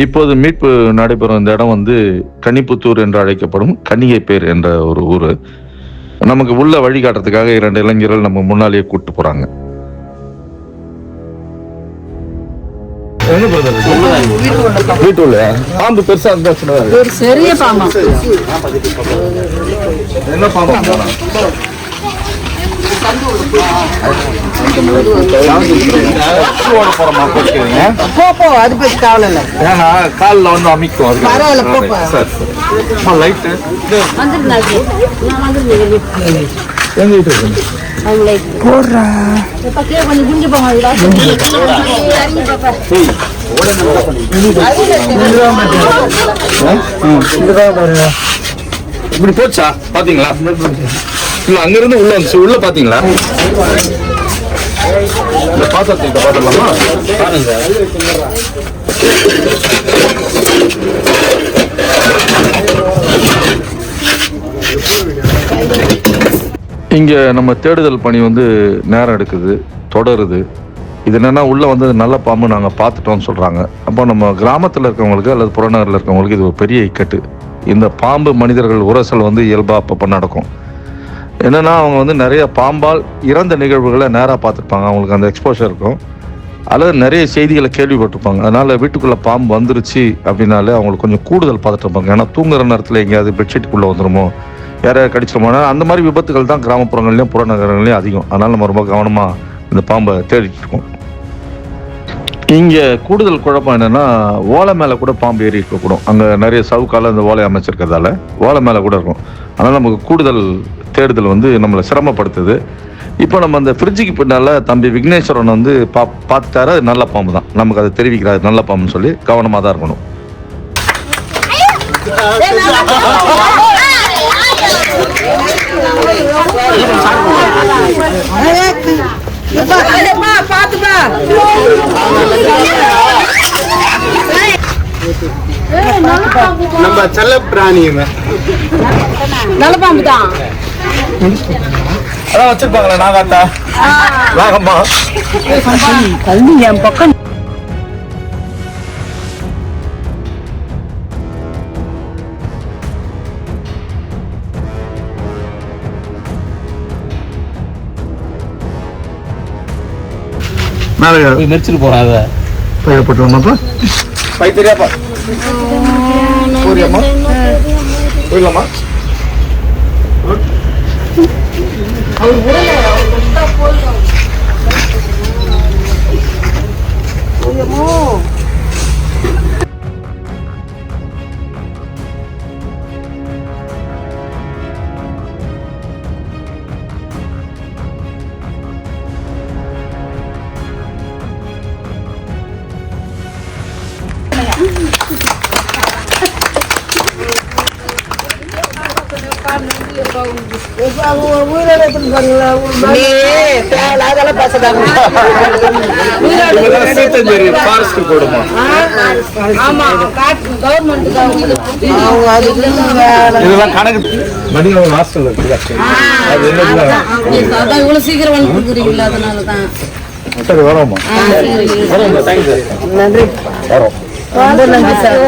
இப்போது மீட்பு நடைபெறும் இந்த இடம் வந்து கன்னிப்புத்தூர் என்று அழைக்கப்படும் கன்னிகைப்பேர் என்ற ஒரு ஊர். நமக்கு உள்ள வழிகாட்டுறதுக்காக 2 இளைஞர்கள் நம்ம முன்னாலேயே கூட்டு போறாங்க. வீட்டுள்ள பாம்பு பெருசா இருந்தா பெரிய பாம்பு. என்ன பாம்பு? அது பத்தி கவலை இல்லை. ஏன்னா காலில் வந்து அமைக்கும். லைட்டு எங்க வீட்டு போடுறா இப்படி போச்சா? பாத்தீங்களா? இல்ல அங்க இருந்து உள்ள வந்துச்சு. உள்ள பாத்தீங்களா? பாத்திரத்தை பாத்திரலாமா? இங்க நம்ம தேடுதல் பணி வந்து நேரம் எடுக்குது, தொடருது. இது என்னன்னா உள்ள வந்து நல்ல பாம்பு நாங்க பார்த்துட்டோம்னு சொல்றாங்க. அப்போ நம்ம கிராமத்துல இருக்கவங்களுக்கு அல்லது புறநகரில் இருக்கவங்களுக்கு இது ஒரு பெரிய இக்கட்டு. இந்த பாம்பு மனிதர்கள் உரசல் வந்து இயல்பா அப்பப்போ நடக்கும். என்னன்னா அவங்க வந்து நிறைய பாம்பால் இறந்த நிகழ்வுகளை நேராக பார்த்துருப்பாங்க. அவங்களுக்கு அந்த எக்ஸ்போஷர் இருக்கும். அல்லது நிறைய செய்திகளை கேள்விப்பட்டிருப்பாங்க. அதனால வீட்டுக்குள்ள பாம்பு வந்துருச்சு அப்படின்னாலே அவங்களுக்கு கொஞ்சம் கூடுதல் பார்த்துட்டு இருப்பாங்க. ஏன்னா தூங்குற நேரத்தில் எங்கேயாவது பெட்ஷீட்டுக்குள்ள வந்துருமோ, யாரையாவது கடிச்சிருமோனா அந்த மாதிரி விபத்துகள் தான் கிராமப்புறங்கள்லையும் புறநகரங்களையும் அதிகம். அதனால நம்ம ரொம்ப கவனமா இந்த பாம்பை தேடிட்டு இருக்கோம். இங்க கூடுதல் குழப்பம் என்னன்னா ஓலை மேல கூட பாம்பு ஏறி இருக்கக்கூடும். அங்க நிறைய சவுக்கால அந்த ஓலை அமைச்சிருக்கிறதால ஓலை மேல கூட இருக்கும். அதனால நமக்கு கூடுதல் தேடுதல் வந்து நம்மளை சிரமப்படுத்துது. இப்போ நம்ம அந்த ஃப்ரிட்ஜுக்கு பின்னால தம்பி விக்னேஸ்வரன் வந்து பார்த்துட்டாரு. அது நல்ல பாம்பு தான், நமக்கு அதை தெரிவிக்கிறாரு நல்ல பாம்புன்னு சொல்லி கவனமா தான் இருக்கணும். நம்ம செல்ல பிராணி நல்ல பாம்பு தான். அதான் வச்சிருப்பாங்களா நாகாத்தா நாகம்மா கல்வி என் பக்கம். நெரிச்சிட்டு போறாத போயிடப்பட்டுமாப்பா பை தெரியாப்பா போறியாம்மா போயிடலாமா? இவ்வளவு சீக்கிரம் வந்துருக்கீங்களா? அதனாலதான் நன்றி. ரொம்ப நன்றி சார்.